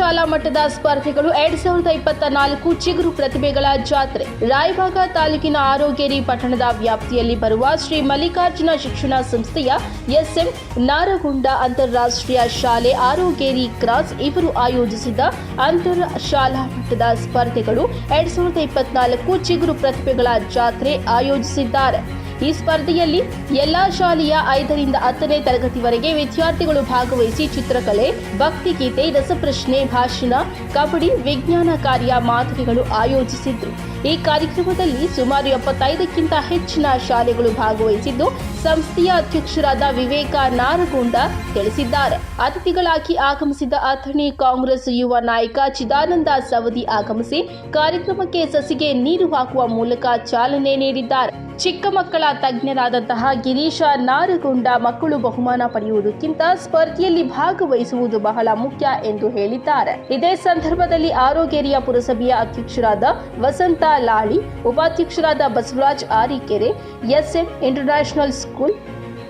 ಶಾಲಾ ಮಟ್ಟದ ಸ್ಪರ್ಧೆಗಳು 2024 ಚಿಗುರು ಪ್ರತಿಭೆಗಳ ಜಾತ್ರೆ. ರಾಯಭಾಗ ತಾಲೂಕಿನ ಆರೋಗೇರಿ ಪಟ್ಟಣದ ವ್ಯಾಪ್ತಿಯಲ್ಲಿ ಬರುವ ಶ್ರೀ ಮಲ್ಲಿಕಾರ್ಜುನ ಶಿಕ್ಷಣ ಸಂಸ್ಥೆಯ ಎಸ್ಎಂ ನಾರಗುಂಡ ಅಂತಾರಾಷ್ಟ್ರೀಯ ಶಾಲೆ ಆರೋಗೇರಿ ಕ್ರಾಸ್ ಇವರು ಆಯೋಜಿಸಿದ ಅಂತರ್ ಶಾಲಾ ಮಟ್ಟದ ಸ್ಪರ್ಧೆಗಳು 2024 ಚಿಗುರು ಪ್ರತಿಭೆಗಳ ಜಾತ್ರೆ ಆಯೋಜಿಸಿದ್ದಾರೆ. ಈ ಸ್ಪರ್ಧೆಯಲ್ಲಿ ಎಲ್ಲಾ ಶಾಲೆಯ 5ರಿಂದ 10ನೇ ತರಗತಿವರೆಗೆ ವಿದ್ಯಾರ್ಥಿಗಳು ಭಾಗವಹಿಸಿ ಚಿತ್ರಕಲೆ, ಭಕ್ತಿಗೀತೆ, ರಸಪ್ರಶ್ನೆ, ಭಾಷಣ, ಕಬಡ್ಡಿ, ವಿಜ್ಞಾನ ಕಾರ್ಯ ಮಾದರಿಗಳು ಆಯೋಜಿಸಿದ್ರು. ಈ ಕಾರ್ಯಕ್ರಮದಲ್ಲಿ ಸುಮಾರು 75ಕ್ಕಿಂತ ಹೆಚ್ಚಿನ ಶಾಲೆಗಳು ಭಾಗವಹಿಸಿದ್ದು, ಸಂಸ್ಥೆಯ ಅಧ್ಯಕ್ಷರಾದ ವಿವೇಕ ನಾರಗುಂಡ ತಿಳಿಸಿದ್ದಾರೆ. ಅತಿಥಿಗಳಾಗಿ ಆಗಮಿಸಿದ ಅಥಣಿ ಕಾಂಗ್ರೆಸ್ ಯುವ ನಾಯಕ ಚಿದಾನಂದ ಸವದಿ ಆಗಮಿಸಿ ಕಾರ್ಯಕ್ರಮಕ್ಕೆ ಸಸಿಗೆ ನೀರು ಹಾಕುವ ಮೂಲಕ ಚಾಲನೆ ನೀಡಿದ್ದಾರೆ. ಚಿಕ್ಕ ಮಕ್ಕಳ ತಜ್ಞರಾದಂತಹ ಗಿರೀಶ ನಾರಗುಂಡ ಮಕ್ಕಳು ಬಹುಮಾನ ಪಡೆಯುವುದಕ್ಕಿಂತ ಸ್ಪರ್ಧೆಯಲ್ಲಿ ಭಾಗವಹಿಸುವುದು ಬಹಳ ಮುಖ್ಯ ಎಂದು ಹೇಳಿದ್ದಾರೆ. ಇದೇ ಸಂದರ್ಭದಲ್ಲಿ ಆರೋಗೇರಿಯ ಪುರಸಭೆಯ ಅಧ್ಯಕ್ಷರಾದ ವಸಂತ ಲಾಳಿ, ಉಪಾಧ್ಯಕ್ಷರಾದ Basavaraj Arikere, SM international school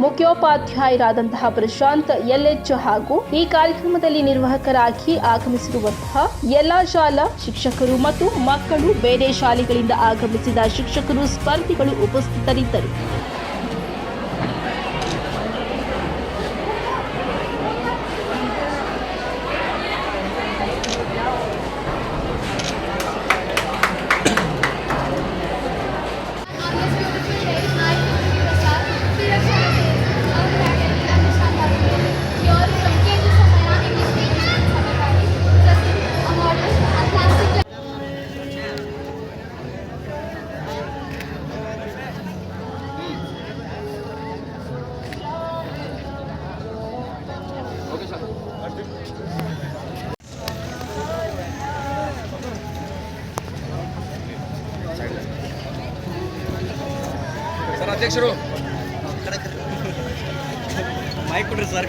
ಮುಖ್ಯೋಪಾಧ್ಯಾಯರಾದಂತಹ ಪ್ರಶಾಂತ್ ಎಲ್ಎಚ್ ಹಾಗೂ ಈ ಕಾರ್ಯಕ್ರಮದಲ್ಲಿ ನಿರ್ವಾಹಕರಾಗಿ ಆಗಮಿಸಿರುವಂತಹ ಎಲ್ಲಾ ಶಾಲಾ ಶಿಕ್ಷಕರು ಮತ್ತು ಮಕ್ಕಳು, ಬೇರೆ ಶಾಲೆಗಳಿಂದ ಆಗಮಿಸಿದ ಶಿಕ್ಷಕರು, ಸ್ಪರ್ಧಿಗಳು ಉಪಸ್ಥಿತರಿದ್ದರು. ಅಧ್ಯಕ್ಷರು ಮೈಕ್ ಕೊಡ್ರಿ ಸರ್.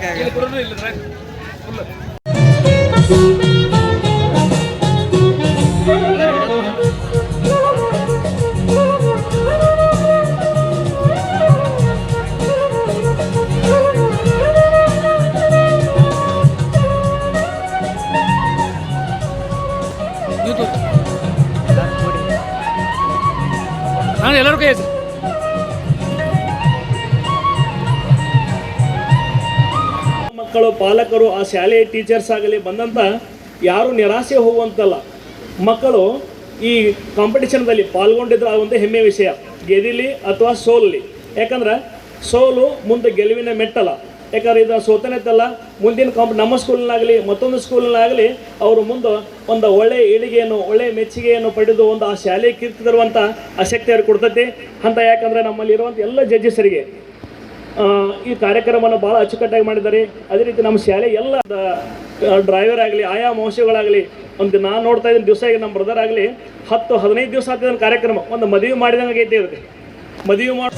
ನಾನು ಎಲ್ಲರೂ ಕೈ ಹೆಸರು ಮಕ್ಕಳು, ಪಾಲಕರು, ಆ ಶಾಲೆಯ ಟೀಚರ್ಸ್ ಆಗಲಿ ಬಂದಂಥ ಯಾರು ನಿರಾಸೆ ಹೋಗುವಂತಲ್ಲ. ಮಕ್ಕಳು ಈ ಕಾಂಪಿಟೇಷನ್ದಲ್ಲಿ ಪಾಲ್ಗೊಂಡಿದ್ರೆ ಅದು ಒಂದು ಹೆಮ್ಮೆ ವಿಷಯ, ಗೆದಿಲಿ ಅಥವಾ ಸೋಲಲಿ. ಯಾಕಂದ್ರೆ ಸೋಲು ಮುಂದೆ ಗೆಲುವಿನ ಮೆಟ್ಟಲ್ಲ. ಯಾಕಂದ್ರೆ ಇದು ಸೋತನೆತ್ತಲ್ಲ, ಮುಂದಿನ ನಮ್ಮ ಸ್ಕೂಲ್ನಾಗಲಿ ಮತ್ತೊಂದು ಸ್ಕೂಲ್ನಾಗಲಿ ಅವರು ಮುಂದೆ ಒಂದು ಒಳ್ಳೆಯ ಏಳಿಗೆಯನ್ನು, ಒಳ್ಳೆಯ ಮೆಚ್ಚುಗೆಯನ್ನು ಪಡೆದು ಒಂದು ಆ ಶಾಲೆ ಕೀರ್ತಿ ತರುವಂಥ ಆಸಕ್ತಿ ಅವ್ರಿಗೆ ಕೊಡ್ತೈತಿ ಅಂತ. ಯಾಕಂದರೆ ನಮ್ಮಲ್ಲಿ ಇರುವಂಥ ಎಲ್ಲ ಜಡ್ಜಸರಿಗೆ ಈ ಕಾರ್ಯಕ್ರಮವನ್ನು ಭಾಳ ಅಚ್ಚುಕಟ್ಟಾಗಿ ಮಾಡಿದ್ದಾರೆ. ಅದೇ ರೀತಿ ನಮ್ಮ ಶಾಲೆ ಎಲ್ಲ ಡ್ರೈವರ್ ಆಗಲಿ, ಆಯಾ ಮಹೋತ್ಸವಗಳಾಗಲಿ, ಒಂದು ನಾನು ನೋಡ್ತಾ ಇದ್ದೀನಿ ದಿವಸ, ನಮ್ಮ ಬ್ರದರ್ ಆಗಲಿ 10-15 ದಿವಸ ಆಗ್ತದೆ ಕಾರ್ಯಕ್ರಮ. ಒಂದು ಮದುವೆ ಮಾಡಿದಂಗೆ ಐತೆ ಇದಕ್ಕೆ. ಮದುವೆ ಮಾಡಿ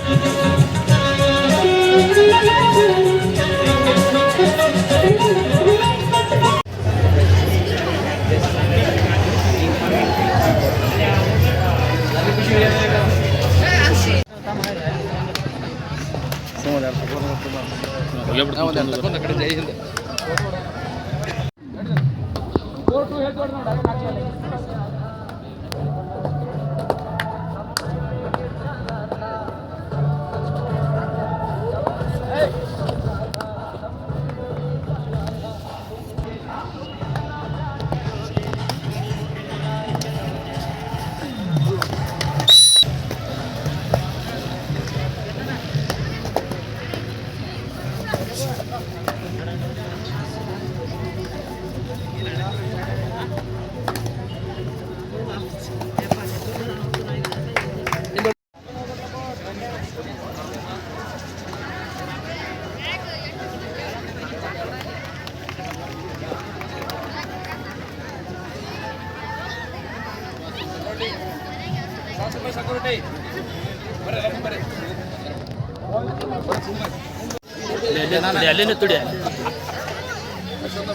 ಅಲ್ಲೇನೆ ತುಡಿ ಸ್ವಲ್ಪ